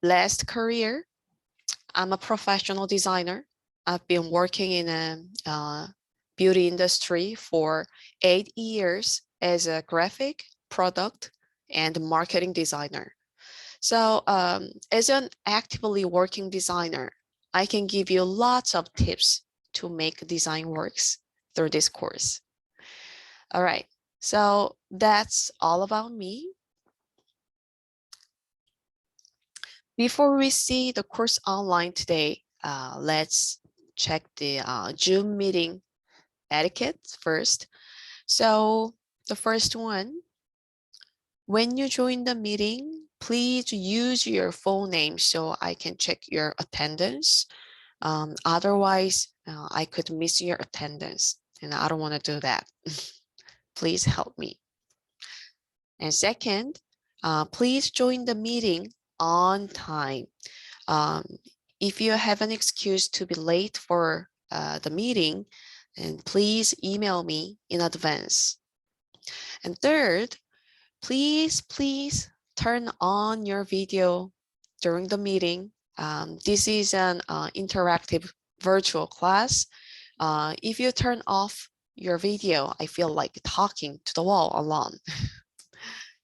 last career, I'm a professional designer. I've been working in a beauty industry for 8 years as a graphic, product, and marketing designer. So as an actively working designer, I can give you lots of tips to make design works through this course. All right, so that's all about me. Before we see the course online today, let's check the Zoom meeting etiquette first. So the first one, when you join the meeting, please use your full name so I can check your attendance. Otherwise, I could miss your attendance and I don't want to do that. Please help me. And second, please join the meeting on time. If you have an excuse to be late for the meeting, then please email me in advance. And third, please turn on your video during the meeting. This is an interactive virtual class. If you turn off your video, I feel like talking to the wall alone.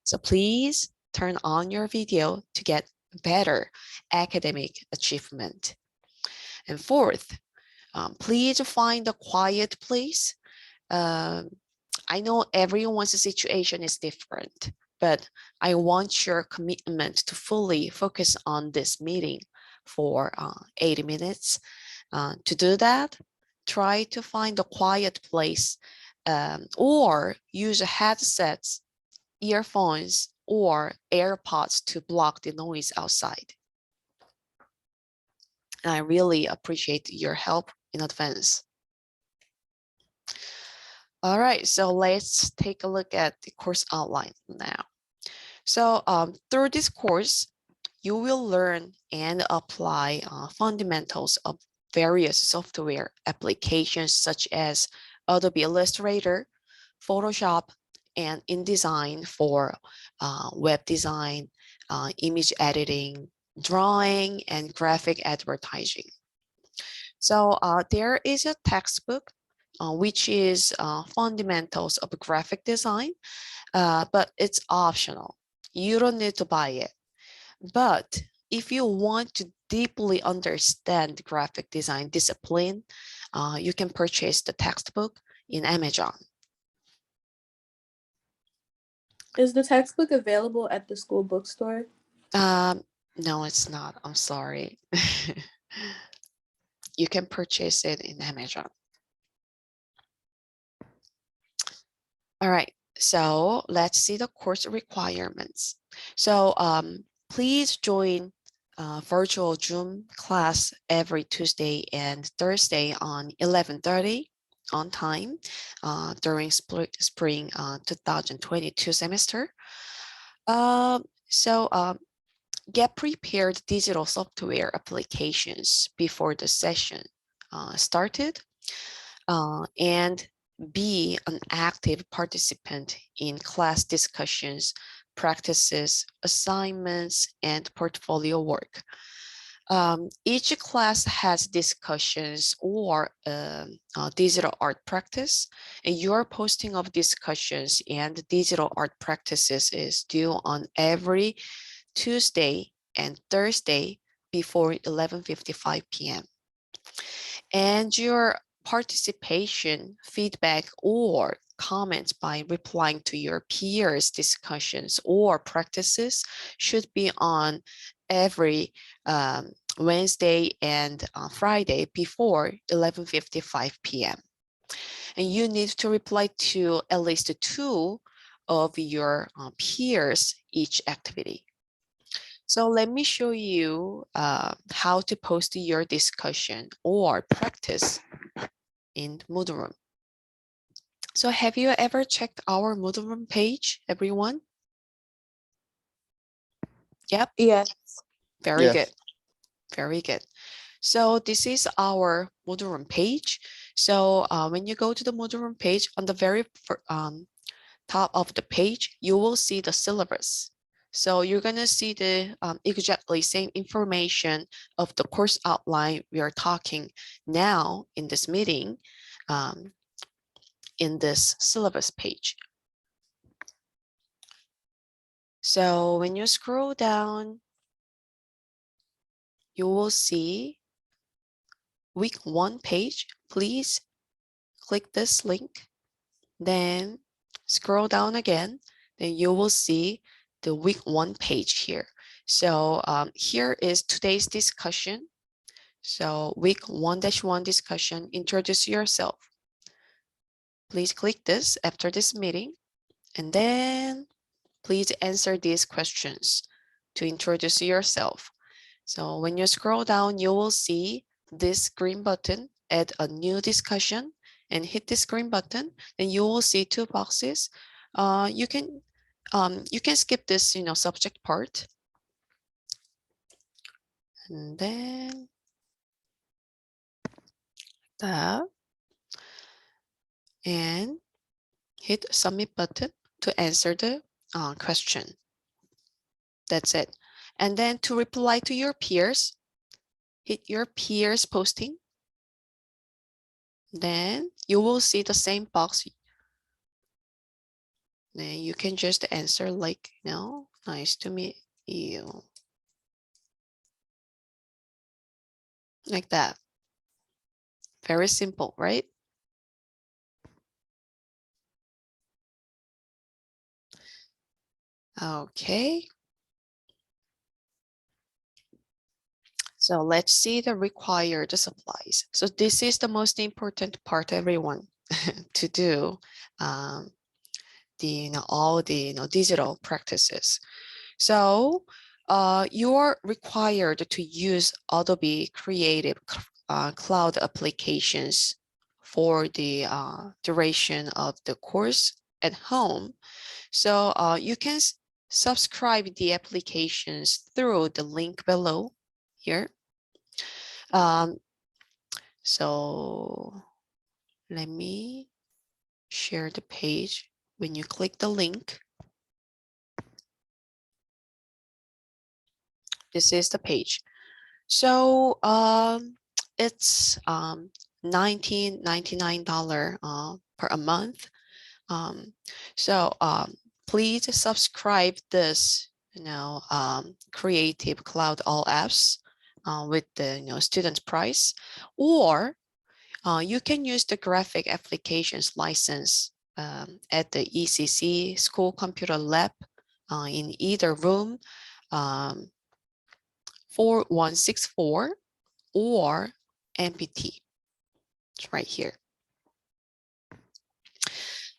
So please turn on your video to get better academic achievement. And fourth, please find a quiet place. I know everyone's situation is different, but I want your commitment to fully focus on this meeting for 80 minutes. To do that, try to find a quiet place or use headsets, earphones, or AirPods to block the noise outside. And I really appreciate your help in advance. All right, so let's take a look at the course outline now. So through this course, you will learn and apply fundamentals of various software applications such as Adobe Illustrator, Photoshop, and InDesign for web design, image editing, drawing, and graphic advertising. So there is a textbook which is fundamentals of graphic design, but it's optional. You don't need to buy it. But if you want to deeply understand graphic design discipline, you can purchase the textbook in Amazon. Is the textbook available at the school bookstore? No, it's not. I'm sorry. You can purchase it in Amazon. All right, so let's see the course requirements. So please join virtual Zoom class every Tuesday and Thursday on 11:30 on time during spring 2022 semester. Get prepared digital software applications before the session started and be an active participant in class discussions, practices, assignments, and portfolio work. Each class has discussions or digital art practice, and your posting of discussions and digital art practices is due on every Tuesday and Thursday before 11:55 p.m. And your participation, feedback, or comments by replying to your peers' discussions or practices should be on every Wednesday and Friday before 11:55 p.m. And you need to reply to at least 2 of your peers each activity. So let me show you how to post your discussion or practice in Moodle Room. So have you ever checked our Moodle Room page, everyone? Yep. Yes. Very good. Very good. So this is our Moodle Room page. So when you go to the Moodle Room page, on the very top of the page, you will see the syllabus. So you're gonna see the exactly same information of the course outline we are talking now in this meeting in this syllabus page. So when you scroll down, you will see week 1 page. Please click this link, then scroll down again, then you will see the week 1 page here. So here is today's discussion. So week 1-1 discussion, introduce yourself. Please click this after this meeting, and then please answer these questions to introduce yourself. So when you scroll down, you will see this green button, add a new discussion, and hit this green button, then you will see 2 boxes. You can skip this, subject part. And then that, and hit submit button to answer the question. That's it. And then to reply to your peers, hit your peers posting. Then you will see the same box. Then you can just answer like, nice to meet you. Like that. Very simple, right? Okay. So let's see the required supplies. So this is the most important part, everyone, to do all the digital practices. So you are required to use Adobe Creative Cloud applications for the duration of the course at home. So you can subscribe the applications through the link below here. So let me share the page. When you click the link, this is the page. So it's $19.99 per a month. So please subscribe this Creative Cloud All Apps with the student price, or you can use the graphic applications license at the ECC School Computer Lab in either room 4164 or MPT. It's right here.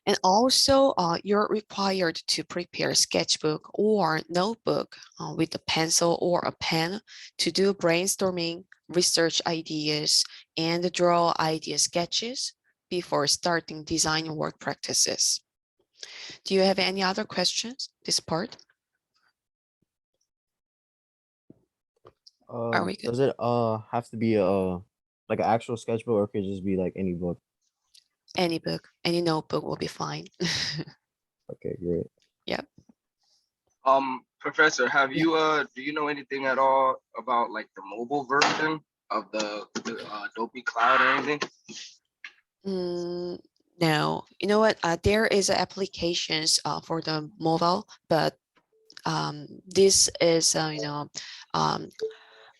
And also, you're required to prepare a sketchbook or notebook with a pencil or a pen to do brainstorming, research ideas, and draw idea sketches before starting design work practices. Do you have any other questions, this part? Are we good? Does it have to be like an actual sketchbook, or could it just be like any book? Any book, any notebook will be fine. Okay, great. Yep. Professor, have Yeah. you do you know anything at all about like the mobile version of the Adobe Cloud or anything? No, you know what? There is applications for the mobile, but this is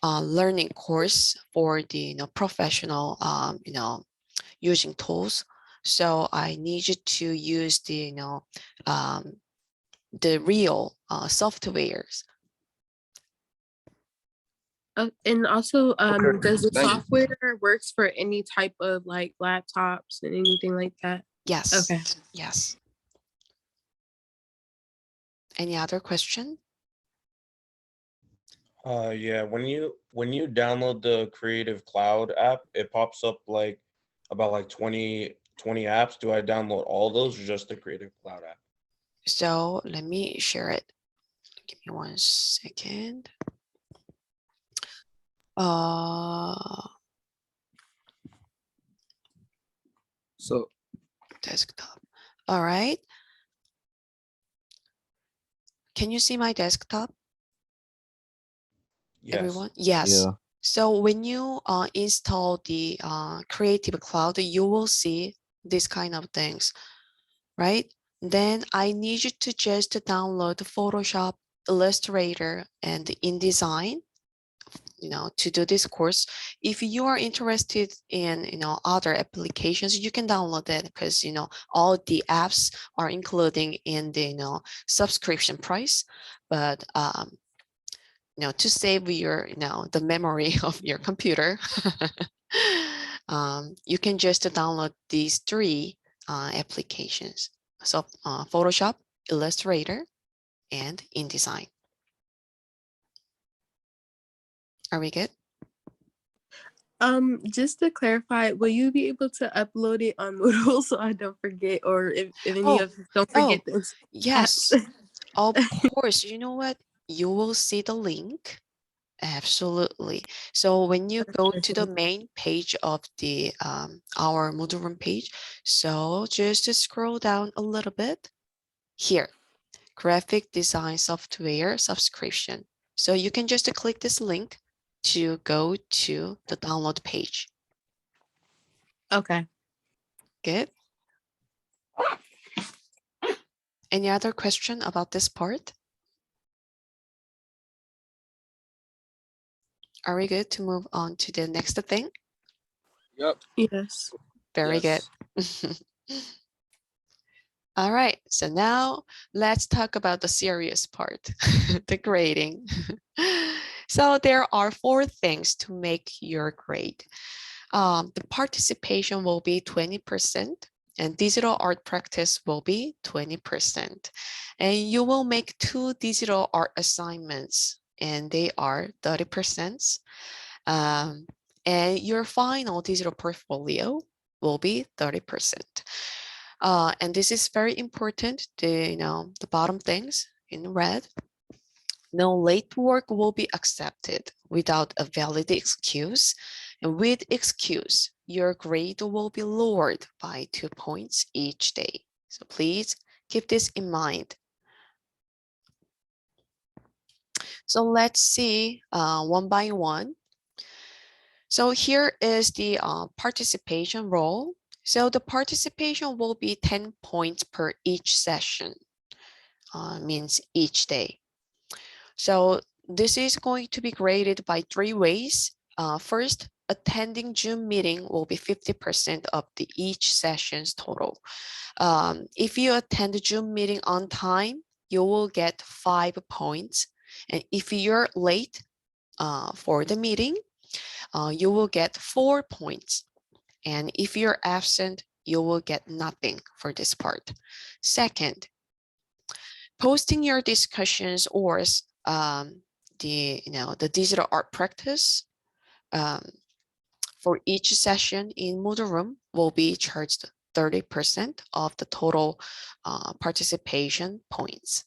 learning course for the professional using tools. So I need you to use the real softwares. And also, Okay, does the thank you. software works for any type of like laptops and anything like that? Yes. Okay. Yes. Any other question? Yeah, when you download the Creative Cloud app, it pops up like about like 20 apps. Do I download all those or just the Creative Cloud app? So let me share it. Give me 1 second. So Desktop. All right. Can you see my desktop, Yes. everyone? Yes. Yeah. So when you install the Creative Cloud, you will see this kind of things, right? Then I need you to just download Photoshop, Illustrator, and InDesign, to do this course. If you are interested in, other applications, you can download it because, all the apps are including in the, subscription price. But, to save your, the memory of your computer, you can just download these three applications. So Photoshop, Illustrator, and InDesign. Are we good? Just to clarify, will you be able to upload it on Moodle so I don't forget, or if any Oh, of us don't forget those Yes, apps? of course. You know what? You will see the link. Absolutely. So when you go to the main page of the our Moodle Room page, so just to scroll down a little bit here, graphic design software subscription. So you can just click this link to go to the download page. Okay. Good. Any other question about this part? Are we good to move on to the next thing? Yep. Yes. Very Yes. good. All right, so now let's talk about the serious part, the grading. So there are 4 things to make your grade. The participation will be 20%, and digital art practice will be 20%. And you will make 2 digital art assignments, and they are 30%. And your final digital portfolio will be 30%. And this is very important, the bottom things in red. No late work will be accepted without a valid excuse. And with excuse, your grade will be lowered by 2 points each day. So please keep this in mind. So let's see one by one. So here is the participation role. So the participation will be 10 points per each session, means each day. So this is going to be graded by 3 ways. First, attending Zoom meeting will be 50% of the each session's total. If you attend the Zoom meeting on time, you will get 5 points. And if you're late for the meeting, you will get 4 points. And if you're absent, you will get nothing for this part. Second, posting your discussions or the digital art practice for each session in Moodle Room will be charged 30% of the total participation points.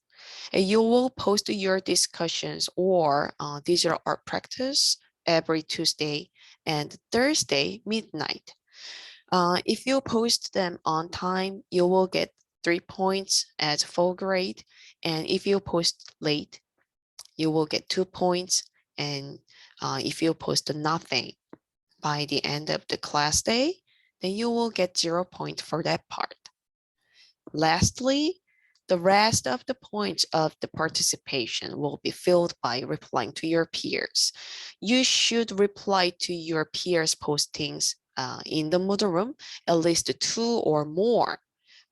And you will post your discussions or digital art practice every Tuesday and Thursday midnight. If you post them on time, you will get 3 points as full grade. And if you post late, you will get 2 points. And if you post nothing by the end of the class day, then you will get 0 points for that part. Lastly, the rest of the points of the participation will be filled by replying to your peers. You should reply to your peers' postings in the Moodle Room at least 2 or more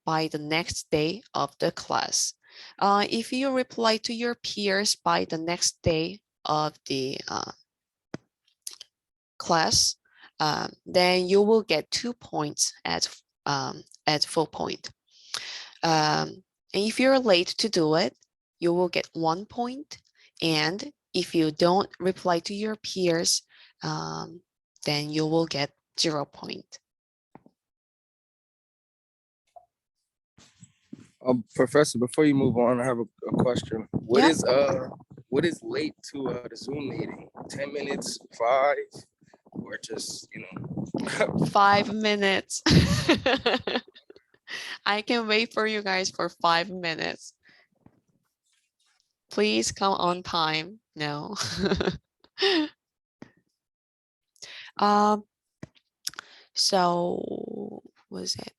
by the next day of the class. If you reply to your peers by the next day of the class, then you will get 2 points as full point. And if you're late to do it, you will get 1 point. And if you don't reply to your peers, then you will get 0 point. Professor, before you move on, I have a question. What Yeah. is late to the Zoom meeting? 10 minutes, 5, or just 5 minutes. I can wait for you guys for 5 minutes. Please come on time. No. um, so was it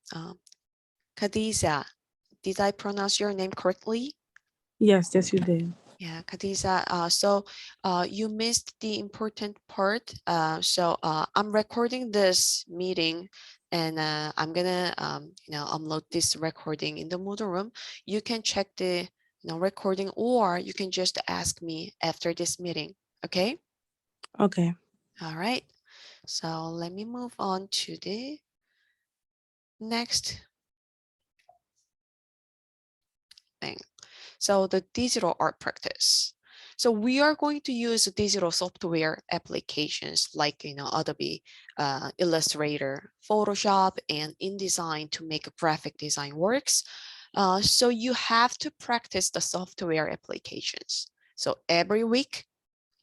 Khadija? Did I pronounce your name correctly? Yes, yes, you did. Yeah, Khadija. You missed the important part. I'm recording this meeting, and I'm gonna upload this recording in the Moodle room. You can check the recording, or you can just ask me after this meeting. Okay. Okay. All right. So let me move on to the next thing. So the digital art practice. So we are going to use digital software applications like Adobe Illustrator, Photoshop, and InDesign to make graphic design works. So you have to practice the software applications. So every week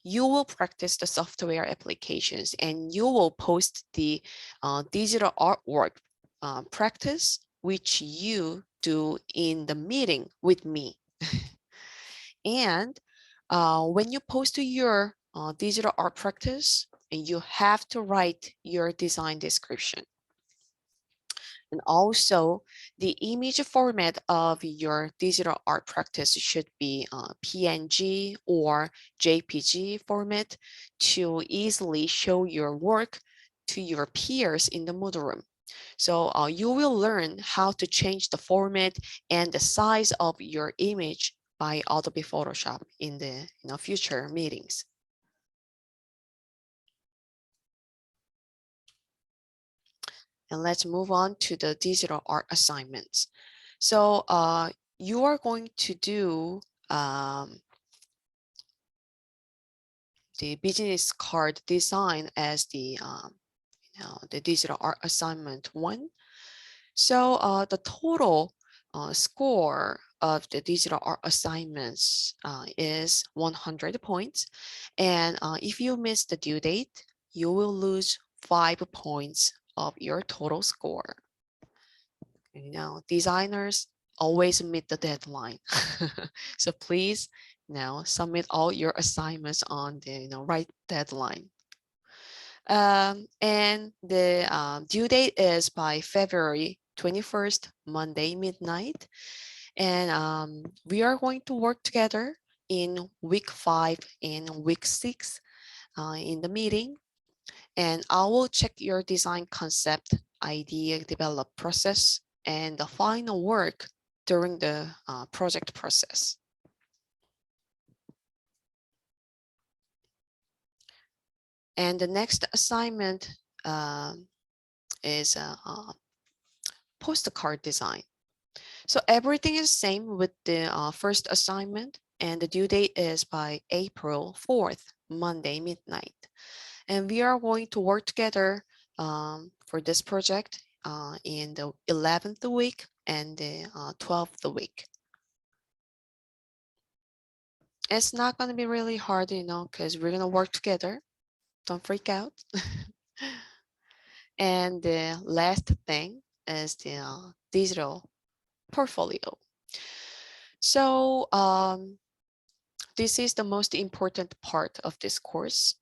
you will practice the software applications and you will post the digital artwork practice, which you do in the meeting with me. And when you post your digital art practice, you have to write your design description. And also, the image format of your digital art practice should be PNG or JPG format to easily show your work to your peers in the Moodle room. So you will learn how to change the format and the size of your image by Adobe Photoshop in the future meetings. And let's move on to the digital art assignments. So you are going to do the business card design as the digital art assignment 1. So the total score of the digital art assignments is 100 points. And if you miss the due date, you will lose 5 points of your total score. Designers always meet the deadline. So please submit all your assignments on the right deadline. And the due date is by February 21st, Monday midnight. And we are going to work together in week 5 and week 6 in the meeting. And I will check your design concept, idea develop process, and the final work during the project process. And the next assignment is postcard design. So everything is same with the first assignment, and the due date is by April 4th, Monday midnight. And we are going to work together for this project in the 11th week and the 12th week. It's not going to be really hard, because we're going to work together. Don't freak out. And the last thing is the digital portfolio. So this is the most important part of this course.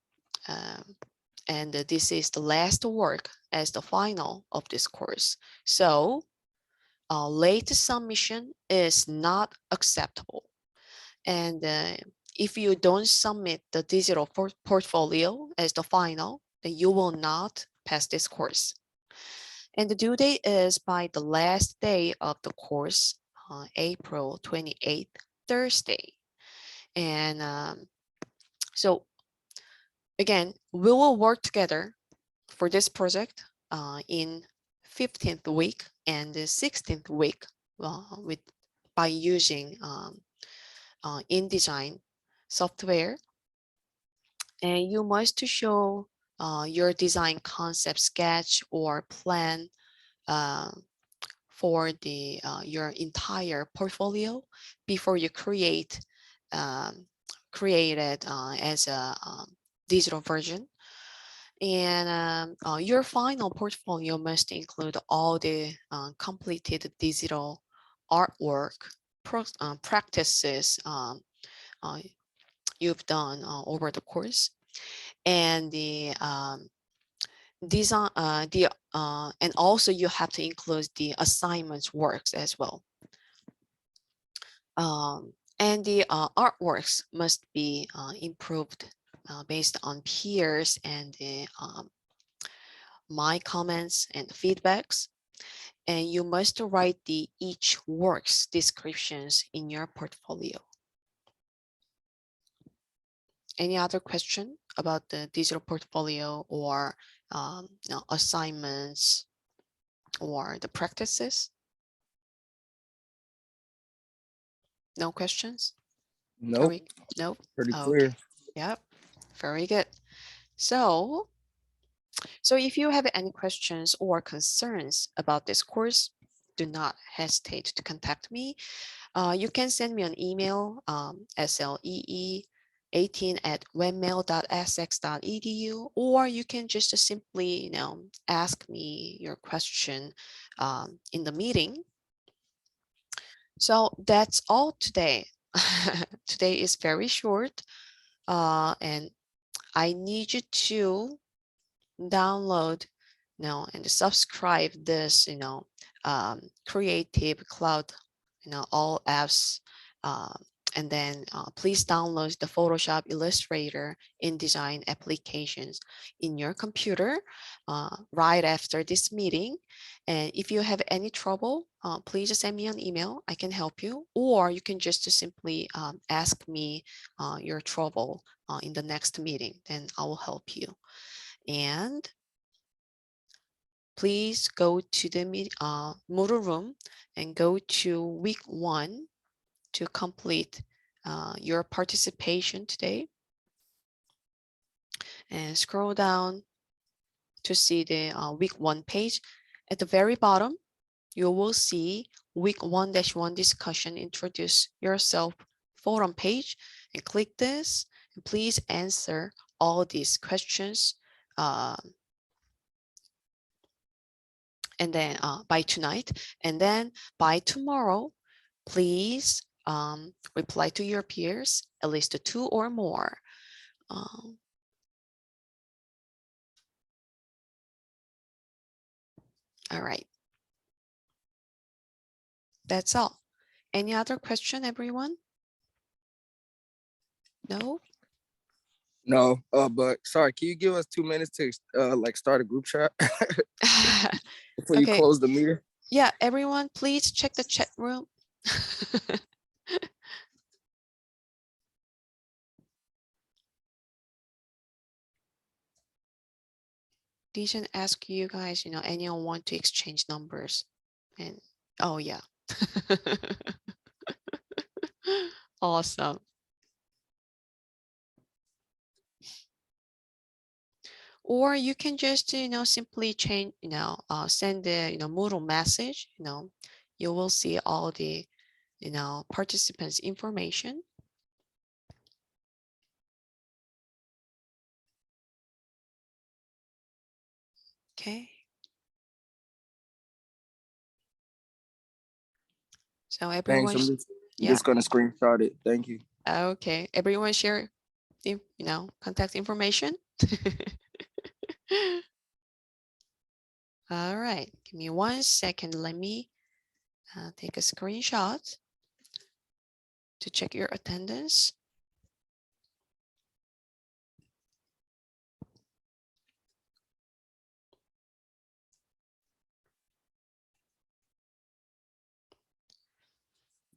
And this is the last work as the final of this course. So late submission is not acceptable. And if you don't submit the digital portfolio as the final, then you will not pass this course. And the due date is by the last day of the course, April 28th, Thursday. And so again, we will work together for this project in 15th week and the 16th week by using InDesign software. And you must show your design concept sketch or plan for the your entire portfolio before you create it as a digital version. And your final portfolio must include all the completed digital artwork practices you've done over the course, and the design and also you have to include the assignments works as well. And the artworks must be improved based on peers and the my comments and feedbacks. And you must write the each works descriptions in your portfolio. Any other question about the digital portfolio or assignments or the practices? No questions? Are Nope, we, nope. pretty Okay. clear. Yep. Very good. So if you have any questions or concerns about this course, do not hesitate to contact me. You can send me an email, slee18@webmail.sx.edu, or you can just simply, ask me your question in the meeting. So that's all today. Today is very short, and I need you to download and subscribe this Creative Cloud all apps, and then please download the Photoshop, Illustrator, InDesign applications in your computer right after this meeting. And if you have any trouble, please send me an email. I can help you, or you can just simply ask me your trouble in the next meeting, then I will help you. And please go to the Moodle room and go to week 1 to complete your participation today. And scroll down to see the week 1 page. At the very bottom, you will see week 1-1 discussion, introduce yourself forum page, and click this. And please answer all these questions. And then by tonight, and then by tomorrow, please reply to your peers, at least 2 or more. All right. That's all. Any other question, everyone? No? No, but sorry, can you give us 2 minutes to like start a group chat before you Okay. close the meeting? Yeah, everyone, please check the chat room. Didn't ask you guys, anyone want to exchange numbers? And oh yeah. Awesome. Or you can just, simply change, send the, Moodle message, you will see all the, participants' information. Okay. So everyone, Thanks. I'm yeah. just gonna screenshot it. Thank you. Okay. Everyone share, contact information. All right. Give me 1 second. Let me take a screenshot to check your attendance.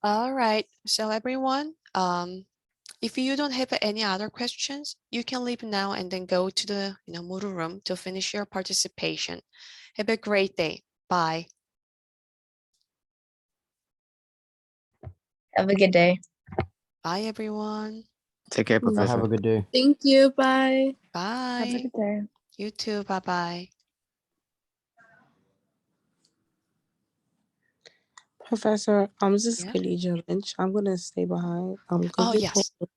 All right. So everyone, if you don't have any other questions, you can leave now and then go to the Moodle room to finish your participation. Have a great day. Bye. Have a good day. Bye, everyone. Take care, Professor. Have a good day. Thank you. Bye. Bye. Have a good day. You too. Bye-bye. Professor, this is Yeah. Khadija Lynch. I'm gonna stay behind. Oh, You yes. told me at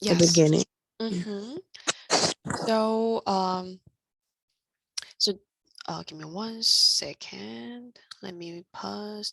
Yes. the beginning. So, give me 1 second. Let me pause the